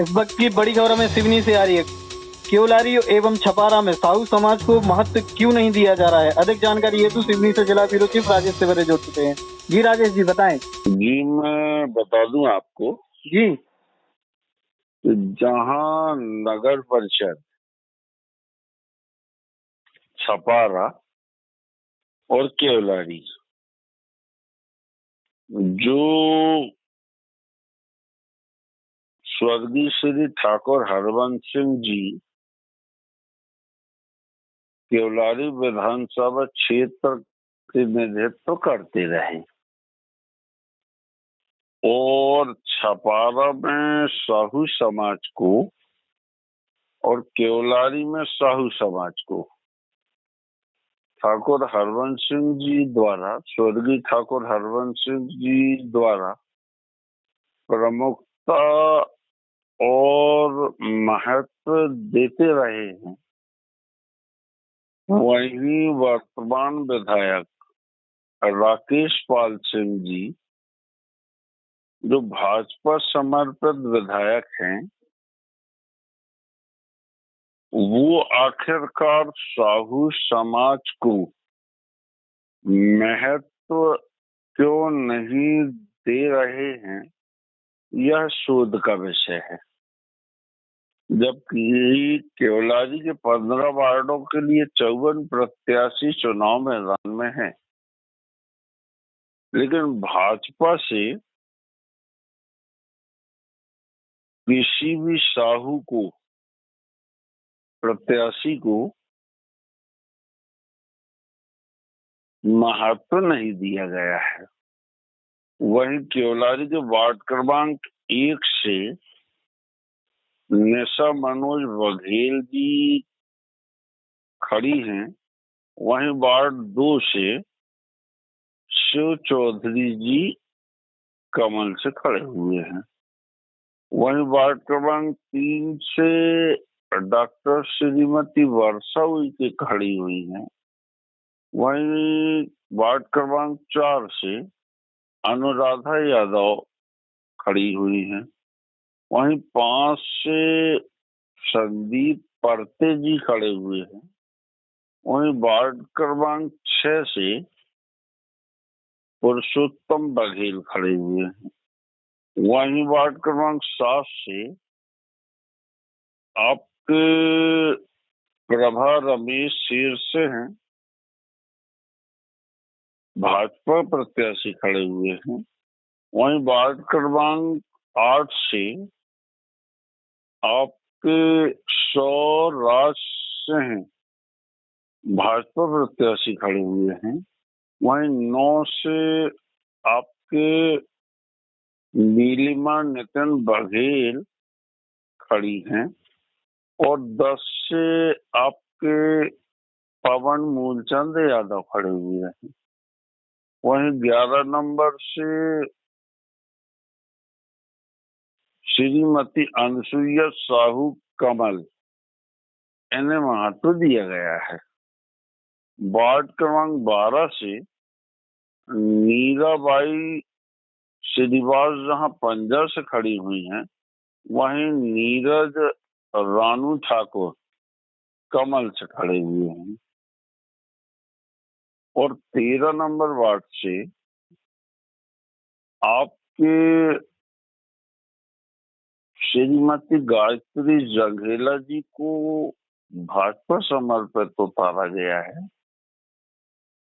इस वक्त की बड़ी खबर हमें सिवनी से आ रही है। केवलारी एवं छपारा में साहू समाज को महत्व क्यों नहीं दिया जा रहा है? अधिक जानकारी हेतु सिवनी से जिला ब्यूरो चीफ राजेश सेवरे जुड़ चुके हैं। जी राजेश जी बताएं। जी मैं बता दूं आपको जी कि जहां नगर परिषद छपारा और केवलारी जो स्वर्गीय श्री ठाकुर हरवंश सिंह जी केवलारी विधानसभा क्षेत्र के नेतृत्व करते रहे और छपारा में साहू समाज को और केवलारी में साहू समाज को ठाकुर हरवंश सिंह जी द्वारा स्वर्गीय ठाकुर हरवंश सिंह जी द्वारा प्रमुखता और महत्व देते रहे हैं। वहीं वर्तमान विधायक राकेश पाल सिंह जी जो भाजपा समर्थित विधायक हैं, वो आखिरकार साहू समाज को महत्व क्यों नहीं दे रहे हैं, यह शोध का विषय है। जबकि केवलारी के 15 वार्डों के लिए 54 प्रत्याशी चुनाव मैदान में हैं, लेकिन भाजपा से किसी भी साहू को प्रत्याशी को महत्व नहीं दिया गया है। वहीं केवलारी के वार्ड क्रमांक 1 से निशा मनोज बघेल जी खड़ी हैं, वहीं वार्ड 2 से शिव चौधरी जी कमल से खड़े हुए हैं। वहीं वार्ड क्रमांक 3 से डॉक्टर श्रीमती वर्षा उइके खड़ी हुई हैं। वहीं वार्ड क्रमांक 4 से अनुराधा यादव खड़ी हुई हैं। वहीं 5 से संदीप परते जी खड़े हुए हैं। वहीं वार्ड क्रमांक 6 से पुरुषोत्तम बघेल खड़े हुए हैं। वहीं वार्ड क्रमांक 7 से आपके प्रभा रमेश शेर से हैं, भाजपा प्रत्याशी खड़े हुए हैं। वहीं वार्ड क्रमांक 8 से आपके सौराज से हैं, भाजपा प्रत्याशी खड़े हुए हैं। वहीं 9 से आपके नीलिमा नितिन बघेल खड़ी हैं और 10 से आपके पवन मूलचंद यादव खड़े हुए हैं। वहीं 11 नंबर से श्रीमती अनसुईया साहू कमल, इन्हें महत्व दिया गया है। वार्ड क्रमांक 12 से मीराबाई श्रीवास जहां पंजा से खड़ी हुई हैं, वहीं नीरज रानू ठाकुर कमल से खड़े हुए हैं। और 13 नंबर वार्ड से आपके श्रीमती गायत्री जघेला जी को भाजपा समर्पित उतारा गया है।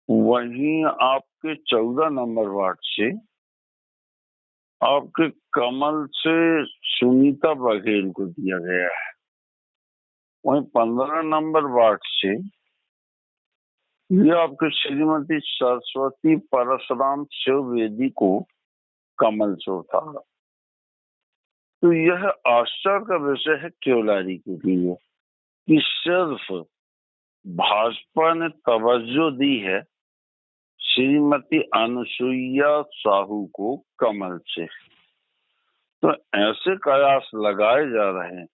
वहीं आपके 14 नंबर वार्ड से आपके कमल से सुनीता बघेल को दिया गया है। वहीं 15 नंबर वार्ड से ये आपके श्रीमती सरस्वती परशुराम शिववेदी को कमल से उतारा। तो यह आश्चर्य का विषय है केवलारी के लिए कि सिर्फ भाजपा ने तवज्जो दी है श्रीमती अनसुईया साहू को कमल से। तो ऐसे कयास लगाए जा रहे हैं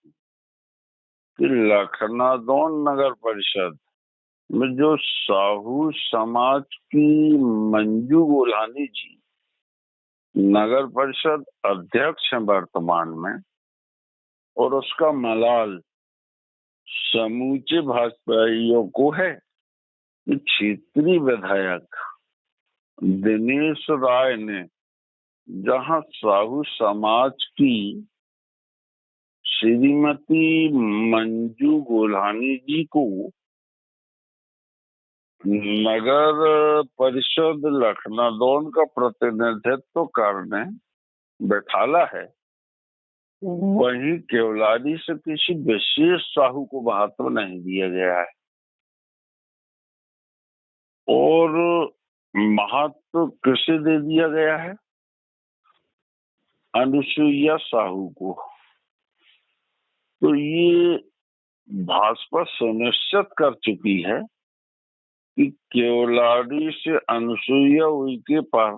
कि लखनादौन नगर परिषद में जो साहू समाज की मंजू गोलानी जी नगर परिषद अध्यक्ष हैं वर्तमान में, और उसका मलाल समूचे भाजपाइयों को है कि क्षेत्रीय विधायक दिनेश राय ने जहां साहू समाज की श्रीमती मंजू गोल्हानी जी को नगर परिषद लखनऊ का प्रतिनिधित्व करने बैठाला है, वहीं केवलारी से किसी विशेष साहू को महत्व नहीं दिया गया है और महत्व किसे दे दिया गया है? अनुसुईया साहू को। तो ये भाजपा सुनिश्चित कर चुकी है कि केवलारी से अनुसुईया उइके पर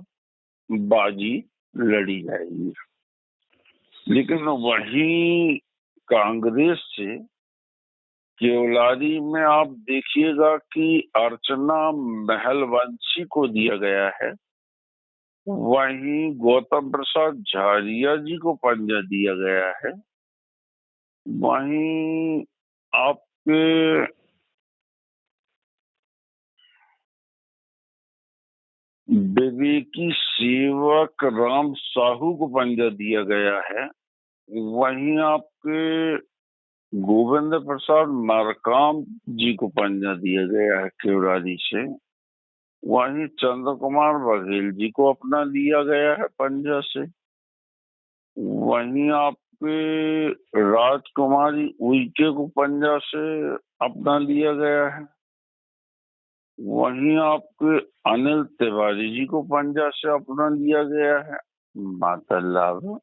बाजी लड़ी जाएगी, लेकिन वही कांग्रेस से केवलारी में आप देखिएगा कि अर्चना महलवंशी को दिया गया है, वहीं गौतम प्रसाद झारिया जी को पंजा दिया गया है, वहीं आपके विवेकी सेवक राम साहू को पंजा दिया गया है, वहीं आपके गोविंद प्रसाद मरकाम जी को पंजा दिया गया है केवलारी से, वहीं चंद्र कुमार बघेल जी को अपना लिया गया है पंजा से, वहीं आपके राजकुमारी उइके को पंजा से अपना लिया गया है, वहीं आपके अनिल तिवारी जी को पंजा से अपना लिया गया है। मतलब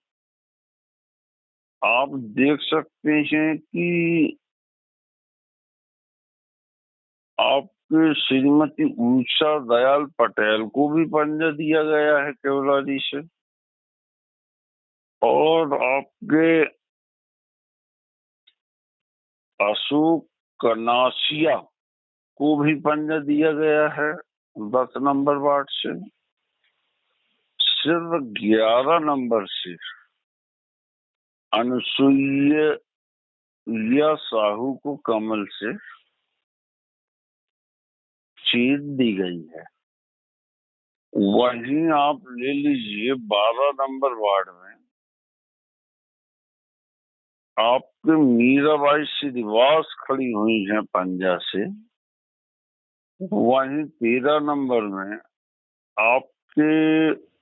आप देख सकते हैं कि आपके श्रीमती उषा दयाल पटेल को भी पंजा दिया गया है केवलारी से, और आपके अशोक कनासिया को भी पंजा दिया गया है 10 नंबर वार्ड से। सिर्फ 11 नंबर से अनुसुईया साहू को कमल से सीट दी गई है। वहीं आप ले लीजिए 12 नंबर वार्ड में आपके मीराबाई श्रीनिवास खड़ी हुई हैं पंजा से, वहीं 13 नंबर में आपके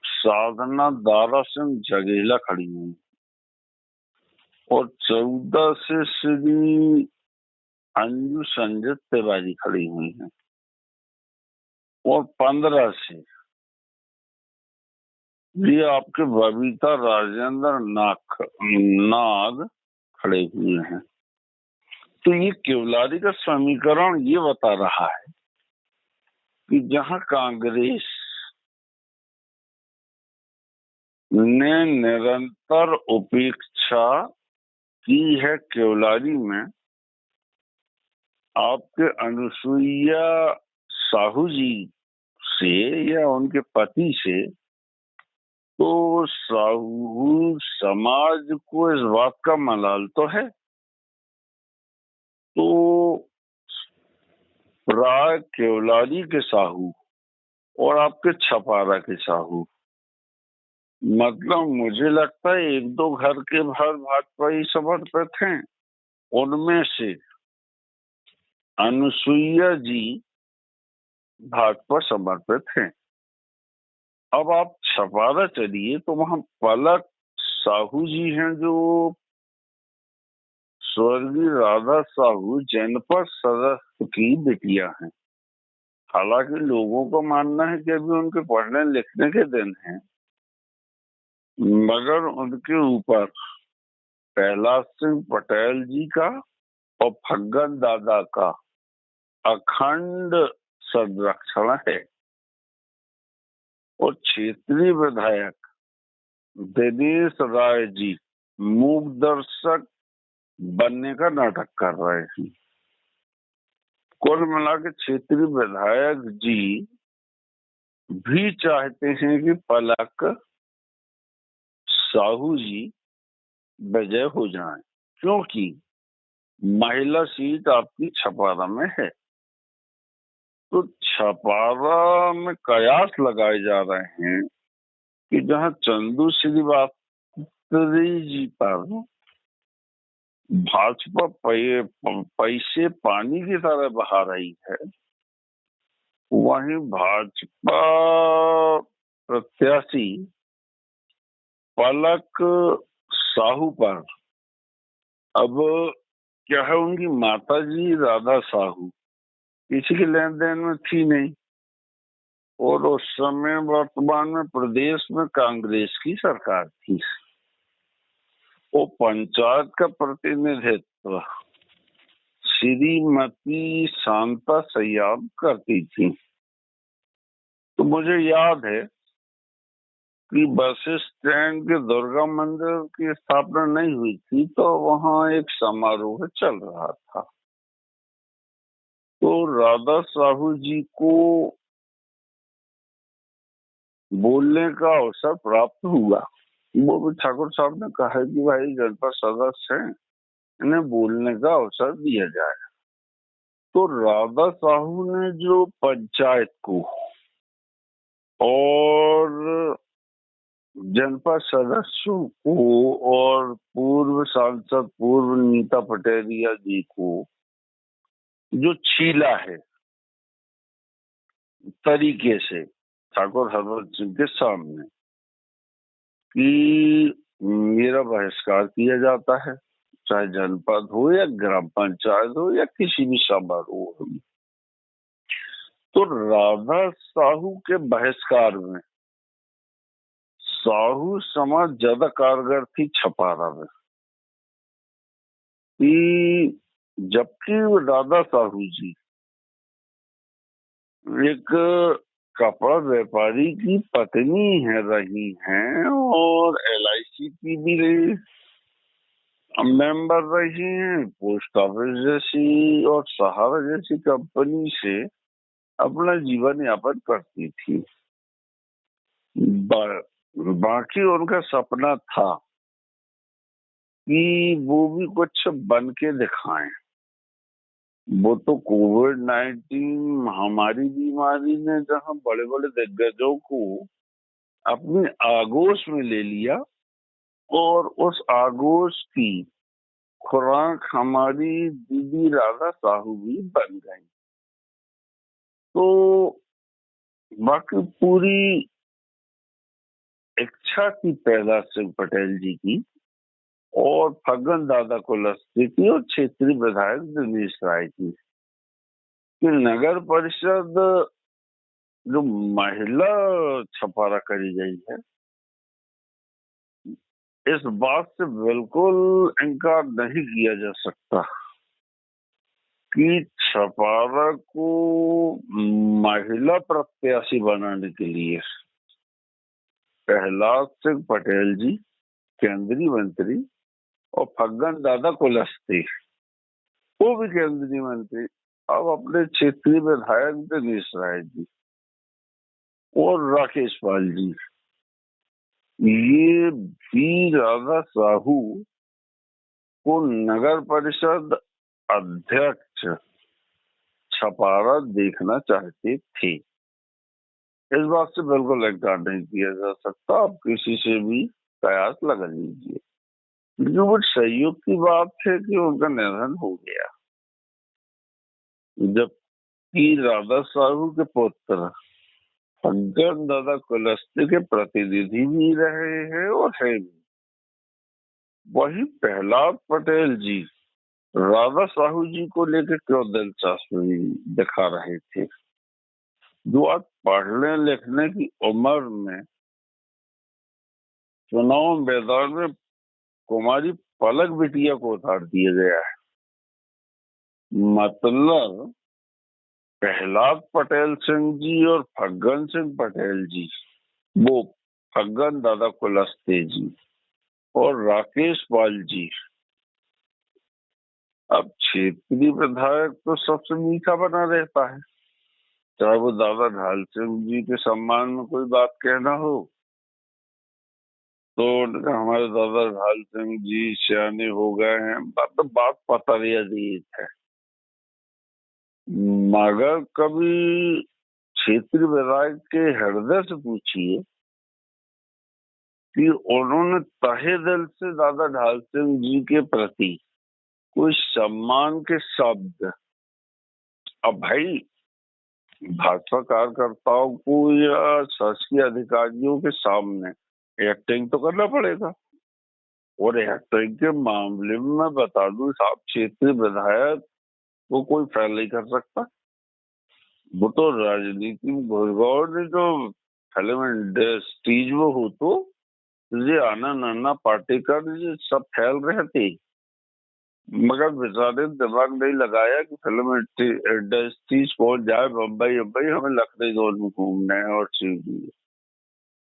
साधना दारा सिंह जगेला खड़ी हुई, और 14 से श्री अंजू संजय तिवारी खड़ी हुई हैं, और 15 से ये आपके बबीता राजेंद्र नाग खड़े हुए हैं। तो ये केवलारी का समीकरण ये बता रहा है कि जहां कांग्रेस ने निरंतर उपेक्षा की है केवलारी में आपके अनुसुईया साहू जी से या उनके पति से, तो साहू समाज को इस बात का मलाल तो है। तो राय केवलारी के साहू और आपके छपारा के साहू, मतलब मुझे लगता है 1-2 घर के भर भाजपा ही समर्पित हैं, उनमें से अनुसुईया जी भाजपा समर्पित हैं। अब आप छपारा चलिए तो वहां पलक साहू जी हैं जो स्वर्गीय राधा साहू जनपद सदस्य की बिटिया हैं। हालांकि लोगों का मानना है कि अभी उनके पढ़ने लिखने के दिन हैं, मगर उनके ऊपर कैलाश सिंह पटेल जी का और फग्गन दादा का अखंड संरक्षण है, और क्षेत्रीय विधायक दिनेश राय जी मूक दर्शक बनने का नाटक कर रहे हैं। कुल मिला के क्षेत्रीय विधायक जी भी चाहते हैं कि पलक साहू जी विजय हो जाएं, क्योंकि महिला सीट आपकी छपारा में है। तो छपारा में कयास लगाए जा रहे हैं कि जहां चंदू श्रीवास्तव जी पर भाजपा पैसे पानी की तरह बहा रही है, वहीं भाजपा प्रत्याशी पलक साहू पर अब क्या है, उनकी माताजी राधा साहू किसी के लेन देन में थी नहीं, और उस समय वर्तमान में प्रदेश में कांग्रेस की सरकार थी। वो पंचायत का प्रतिनिधित्व श्रीमती शांता सयाब करती थी। तो मुझे याद है कि बस स्टैंड के दुर्गा मंदिर की स्थापना नहीं हुई थी, तो वहां एक समारोह चल रहा था। तो राधा साहू जी को बोलने का अवसर प्राप्त हुआ। वो भी ठाकुर साहब ने कहा कि भाई जनपद सदस्य हैं, इन्हें बोलने का अवसर दिया जाए। तो राधा साहू ने जो पंचायत को और जनपद सदस्यों को और पूर्व सांसद पूर्व नीता पटेरिया जी को जो छीला है तरीके से ठाकुर हरवंश सिंह के सामने कि मेरा बहिष्कार किया जाता है, चाहे जनपद हो या ग्राम पंचायत हो या किसी भी समारोह हो। तो राधा साहू के बहिष्कार में साहू समाज ज्यादा कारगर थी छपारा में, कि जबकि राधा साहू जी एक कपड़ा व्यापारी की पत्नी है रही हैं और LIC की भी मेंबर रही हैं, पोस्ट ऑफिस जैसी और सहारा जैसी कंपनी से अपना जीवन यापन करती थी। बाकी उनका सपना था कि वो भी कुछ बन के दिखाएं। वो तो कोविड-19 महामारी बीमारी ने जहां बड़े बड़े दिग्गजों को अपनी आगोश में ले लिया, और उस आगोश की खुराक हमारी दीदी राधा साहू भी बन गई। तो बाकी पूरी इच्छा की पैदाश सिंह पटेल जी की और फग्गन दादा कुलस्ते की और क्षेत्रीय विधायक दिनेश राय की कि नगर परिषद जो महिला छपारा करी गई है, इस बात से बिल्कुल इनकार नहीं किया जा सकता कि छपारा को महिला प्रत्याशी बनाने के लिए प्रहलाद सिंह पटेल जी केंद्रीय मंत्री और फग्गन दादा कुलस्ते वो भी केंद्रीय मंत्री, अब अपने क्षेत्रीय विधायक दिनेश राय जी और राकेश पाल जी, ये भी राधा साहू को नगर परिषद अध्यक्ष छपारा देखना चाहते थे। इस बात से बिल्कुल इनकार नहीं किया जा सकता। आप किसी से भी कयास लगा लीजिए, लेकिन वो संयोग की बात है कि उनका निधन हो गया, जबकि राधा साहू के पुत्र फग्गन दादा कुलस्ते के प्रतिनिधि भी रहे हैं और है भी। वही प्रहलाद पटेल जी राधा साहू जी को लेकर क्यों दिलचस्पी दिखा रहे थे, जो आज पढ़ने लिखने की उम्र में चुनाव मैदान में कुमारी पलक बिटिया को उतार दिया गया है। मतलब प्रहलाद पटेल सिंह जी और फग्गन सिंह पटेल जी, वो फग्गन दादा कुलस्ते जी और राकेश पाल जी, अब क्षेत्रीय विधायक तो सबसे मीठा बना रहता है, चाहे वो दादा ढाल सिंह जी के सम्मान में कोई बात कहना हो तो उन्होंने कहा, हमारे दादा ढाल सिंह जी सियाने हो गए हैं, बात पता नहीं है, मगर कभी क्षेत्रीय विधायक के हृदय से पूछिए कि उन्होंने तहे दिल से दादा ढाल सिंह जी के प्रति कोई सम्मान के शब्द, अब भाई भाजपा कार्यकर्ताओं को या शासकीय अधिकारियों के सामने एक्टिंग तो करना पड़ेगा, और एक्टिंग के मामले में मैं बता दूं साहब, क्षेत्रीय विधायक को कोई फेल नहीं कर सकता। वो तो राजनीति में घुसगौर ने जो फिल्म इंडस्ट्रीज में हो, तो ये आना नाना पाटेकर ये सब फैल रहे थे, मगर बेचारे दिमाग नहीं लगाया कि फिल्म इंडस्ट्रीज पहुंच जाए बम्बई बम्बई, हमें लखनऊ में घूमना है और चीज।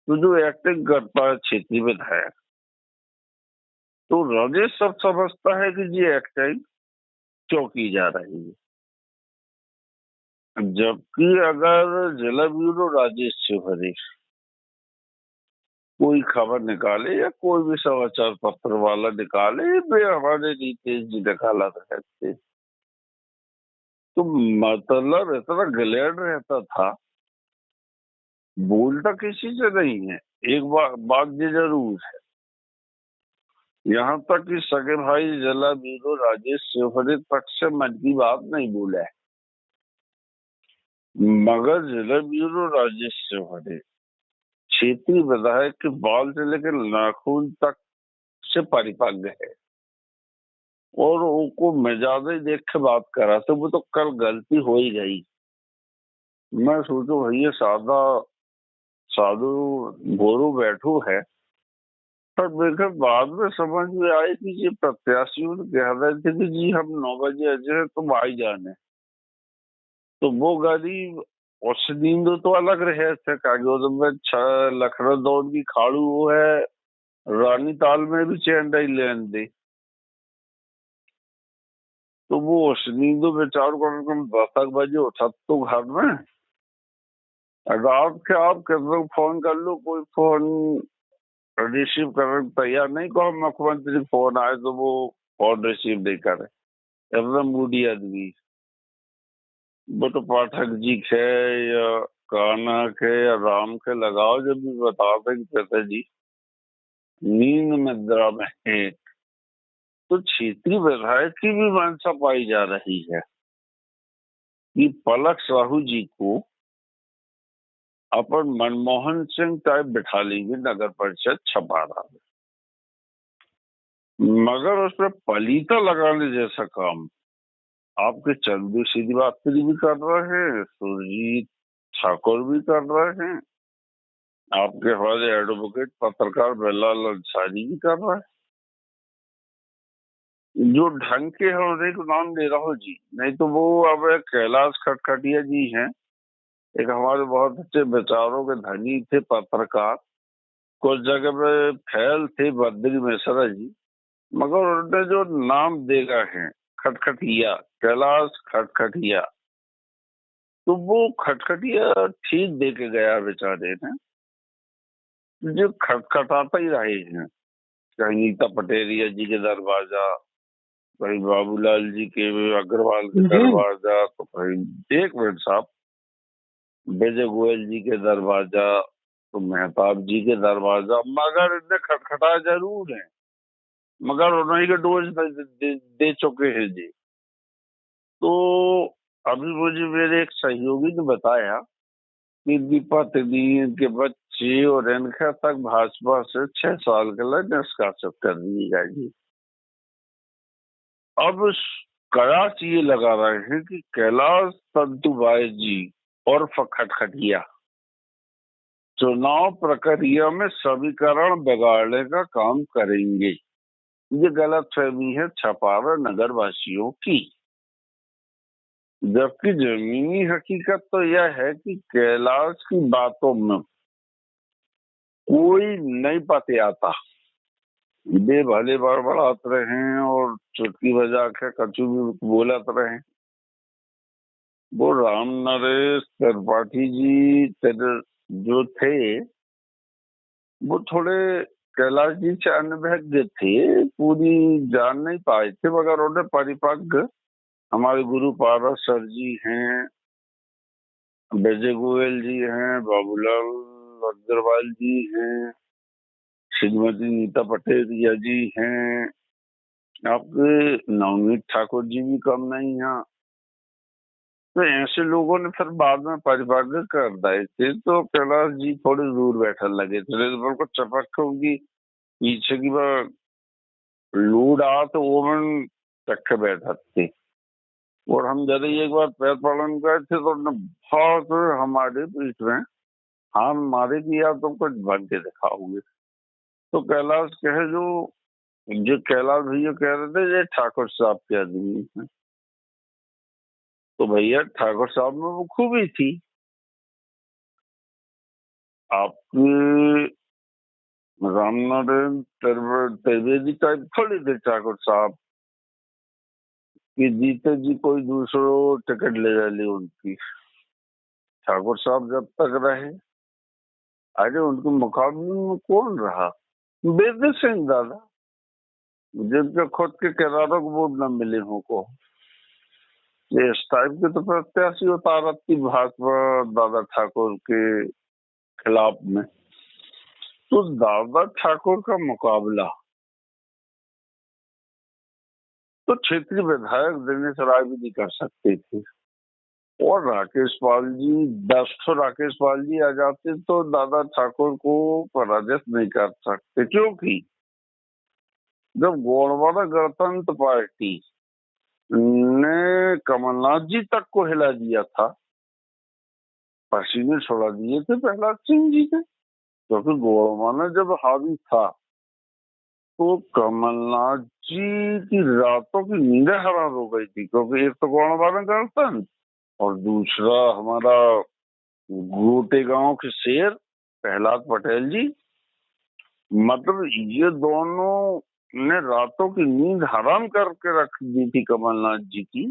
तो जो एक्टिंग करता है क्षेत्रीय विधायक, तो राजेश सब समझता है कि ये एक्टिंग क्यों की जा रही है, जबकि अगर जिला ब्यूरो राजेश से भरे कोई खबर निकाले या कोई भी समाचार पत्र वाला निकाले, वे हमारे नीतीश जी निकाला रहते, तो मतलब इतना ग्लैड रहता था, बोलता किसी से नहीं है। एक बात ये जरूर है, यहाँ तक कि सगे भाई जिला ब्यूरो राजेश शिवहरे तक से मन की बात नहीं बोला है, मगर जिला ब्यूरो राजेश शिवहरे क्षेत्रीय विधायक के बाल से लेकर नाखून तक से परिपक्व है, और उनको मिजाज देख के बात करा, तो वो तो कल गलती हो ही गई। मैं सोचो भैया साधु भोरू बैठू है, पर देखकर बाद में समझ में आए कि ये प्रत्याशियों ने कह रहे थे कि जी हम 9 बजे अजय तुम आई जाने, तो वो गरीब उस नींद तो अलग रहे थे, कागज में 6 लखनऊ दौड़ की खाड़ू वो है, रानी ताल में भी चैन रही लेन दी, तो वो उस नींद बेचारों को 10 बजे उठा तो घर में रात के आप कितना फोन कर लो, कोई फोन रिसीव करने को तैयार नहीं, को मुख्यमंत्री फोन आए तो वो फोन रिसीव नहीं करे, एकदम मूडी आदमी। वो तो पाठक जी के या कान्हा के या राम के लगाओ, जब भी बताते कि पिताजी नींद निद्रा में है, तो क्षेत्रीय विधायक की भी मंशा पाई जा रही है कि पलक साहू जी को अपन मनमोहन सिंह टाइप बिठा लेंगे नगर परिषद छपारा में, मगर उस पर पलीता लगाने जैसा काम आपके चंदू श्रीवास्तव भी कर रहे हैं, सुरजीत ठाकुर भी कर रहे हैं, आपके हमारे एडवोकेट पत्रकार बिलाल अंसारी भी कर रहे हैं, जो ढंग के हैं उन्हीं को नाम दे रहा हूँ जी, नहीं तो वो अब कैलाश खटखटिया जी हैं, एक हमारे बहुत अच्छे विचारों के धनी थे पत्रकार, कुछ जगह पे फैल थे बद्री मिश्रा जी, मगर उन्होंने जो नाम देगा है खटखटिया, कैलाश खटखटिया, तो वो खटखटिया ठीक दे के गया बेचारे ने, जो खटखटाता ही रहे हैं, कहीं नीता पटेरिया जी के दरवाजा, कहीं बाबूलाल जी के अग्रवाल के दरवाजा, तो कहीं एक मिनट साहब विजय गोयल जी के दरवाजा, तो मेहताब जी के दरवाजा, मगर इनने खटखटाया जरूर है, मगर उन्हीं के डोज दे चुके हैं जी। तो अभी मुझे मेरे एक सहयोगी ने बताया कि दीपा तिदीन के बच्चे और इनका तक भाजपा से 6 साल के लिए निष्कासित कर दिए जाएगी। अब कयास ये लगा रहे हैं कि कैलाश तंतुबाई जी और खटखटिया चुनाव प्रक्रिया में समीकरण बिगाड़ने का काम करेंगे। ये गलत फहमी है छपारा नगर वासियों की, जबकि जमीनी हकीकत तो यह है कि कैलाश की बातों में कोई नहीं पते आता, वे भले बड़बड़ाते रहे और चुटकी बजा के कछु भी बोलत रहे। वो राम नरेश त्रिपाठी जी जो थे, वो थोड़े कैलाश जी से अनभिज्ञ थे, पूरी जान नहीं पाए थे, मगर उन्हें परिपक्व हमारे गुरु पारस सर जी हैं, विजय गोयल जी हैं, बाबूलाल अग्रवाल जी हैं, श्रीमती नीता पटेल जी हैं, आपके नवनीत ठाकुर जी भी कम नहीं हैं। तो ऐसे लोगों ने फिर बाद में परिपक्व कर दिए थे, तो कैलाश जी थोड़े दूर बैठने लगे थे। को चपक होगी पीछे की बार लूड आ तो वो मन चक्के बैठा थे। और हम जब एक बार पैर पड़न गए थे तो उन्होंने बहुत हमारे पीठ में हाथ मारे कि यार तुम कुछ बन के दिखाओगे। तो कैलाश कहे जो कैलाश भैया कह रहे थे ये ठाकुर साहब के आदमी हैं। तो भैया ठाकुर साहब में वो खूबी थी, आपके रामनारायण त्रिवेदी टाइप थोड़ी थे ठाकुर साहब कि जीते जी कोई दूसरो टिकट ले जा ली उनकी। ठाकुर साहब जब तक रहे, अरे उनके मुकाबले में कौन रहा? बेदर सिंह दादा, जिनके खुद के किरारों को वोट न मिले हो को। ये इस टाइप के तो प्रत्याशी उतारत थी भाजपा दादा ठाकुर के खिलाफ में। तो दादा ठाकुर का मुकाबला तो क्षेत्रीय विधायक दिनेश राय भी नहीं कर सकते थे। और राकेश पाल जी, 10 राकेश पाल जी आ जाते तो दादा ठाकुर को पराजित नहीं कर सकते, क्योंकि जब गोलवाड़ा गणतंत्र पार्टी ने कमलनाथ जी तक को हिला दिया था, पसीने छोड़ा दिए थे प्रहलाद सिंह जी के, क्योंकि गोलवाड़ा जब हावी था तो कमलनाथ जी की रातों की नींदें हराम हो गई थी, क्योंकि एक तो गोलवाड़ा गणतंत्र और दूसरा हमारा गोटे गांव के शेर प्रहलाद पटेल जी। मतलब ये दोनों ने रातों की नींद हराम करके रख दी थी कमलनाथ जी की।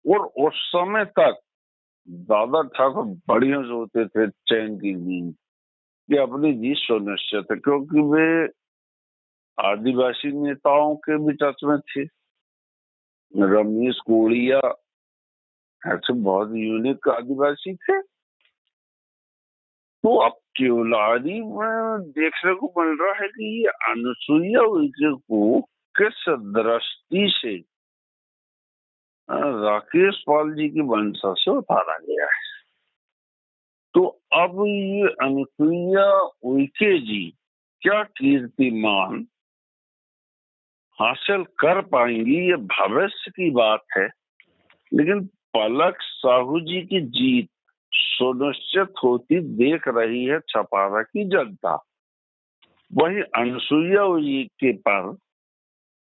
और उस समय तक दादा ठाकुर बढ़िया सोते थे चैन की नींद कि अपनी जीत सुनिश्चित है, क्योंकि वे आदिवासी नेताओं के भी टच में थे। रमेश कोड़िया ऐसे बहुत यूनिक आदिवासी थे। तो अब केवलारी में देखने को मिल रहा है कि ये अनुसुईया उइके को किस दृष्टि से राकेश पाल जी की वंशा से उतारा गया है। तो अब ये अनुसुईया उइके जी क्या कीर्तिमान हासिल कर पाएंगी, ये भविष्य की बात है। लेकिन पलक साहू जी की जीत सुनिश्चित होती देख रही है छपारा की जनता। वही अनुसुईया उइके पर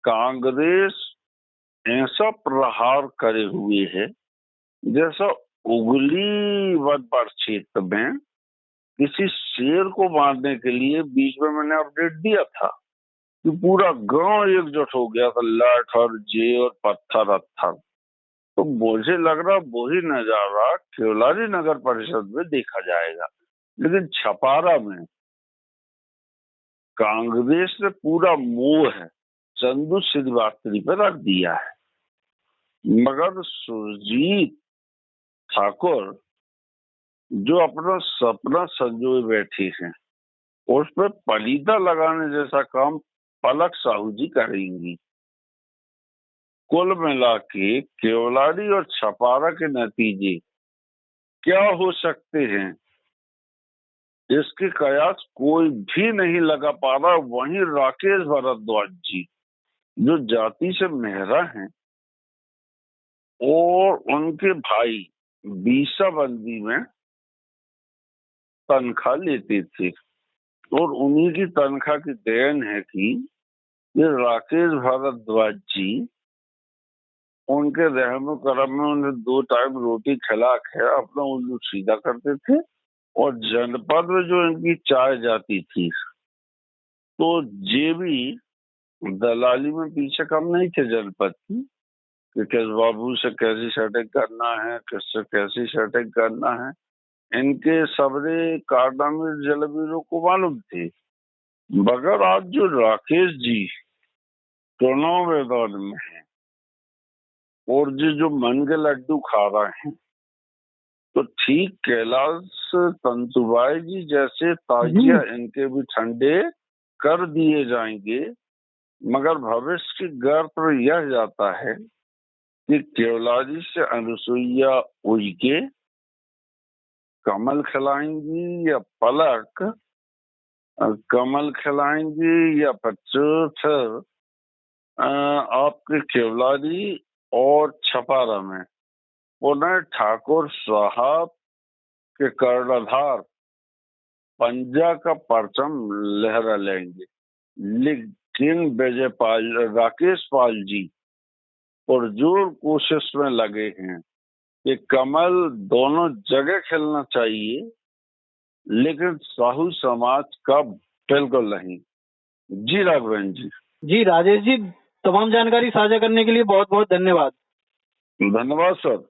कांग्रेस ऐसा प्रहार करे हुए है जैसा उगली वन क्षेत्र में किसी शेर को मारने के लिए बीच में मैंने अपडेट दिया था कि पूरा गांव एकजुट हो गया था, लाठ और जे और पत्थर अत्थर। तो मुझे लग रहा वही नजारा केवलारी नगर परिषद में देखा जाएगा। लेकिन छपारा में कांग्रेस ने पूरा मोह चंदू श्रीवास्तव पर रख दिया है, मगर सुरजीत ठाकुर जो अपना सपना संजोए बैठे हैं उस पर पलीदा लगाने जैसा काम पलक साहू जी करेंगी। कुल मिला के केवलारी और छपारा के नतीजे क्या हो सकते हैं इसके कयास कोई भी नहीं लगा पा रहा। वहीं राकेश भारद्वाज जी जो जाति से मेहरा हैं और उनके भाई बीसाबंदी में तनख्वाह लेते थे, और उन्हीं की तनख्वाह की देन है कि ये राकेश भारद्वाज जी उनके रहम करम में उन्हें 2 टाइम रोटी खिला के अपना उल्लू सीधा करते थे। और जनपद में जो इनकी चाय जाती थी तो ये भी दलाली में पीछे कम नहीं थे जनपद की, कि किस बाबू से कैसी सेटिंग करना है, किससे कैसी सेटिंग करना है। इनके सबरे कारनामे जलवीरों को मालूम थे। मगर आज जो राकेश जी चुनाव मैदान में है और जो मन के लड्डू खा रहे हैं, तो ठीक कैलाश तंतुबाई जी जैसे ताजिया इनके भी ठंडे कर दिए जाएंगे। मगर भविष्य की गर्त में यह जाता है कि केवलाजी से अनुसुईया उइके कमल खिलाएंगी या पलक कमल खिलाएंगी, या पचूथ आपके केवलारी और छपारा में पुनः ठाकुर साहब के कर्णधार पंजा का परचम लहरा लेंगे। लेकिन राकेश पाल जी पुरजोर कोशिश में लगे हैं कि कमल दोनों जगह खिलना चाहिए, लेकिन साहू समाज का बिल्कुल नहीं। जी राघवेंद्र जी। जी राजेश जी, तमाम जानकारी साझा करने के लिए बहुत बहुत धन्यवाद। धन्यवाद सर।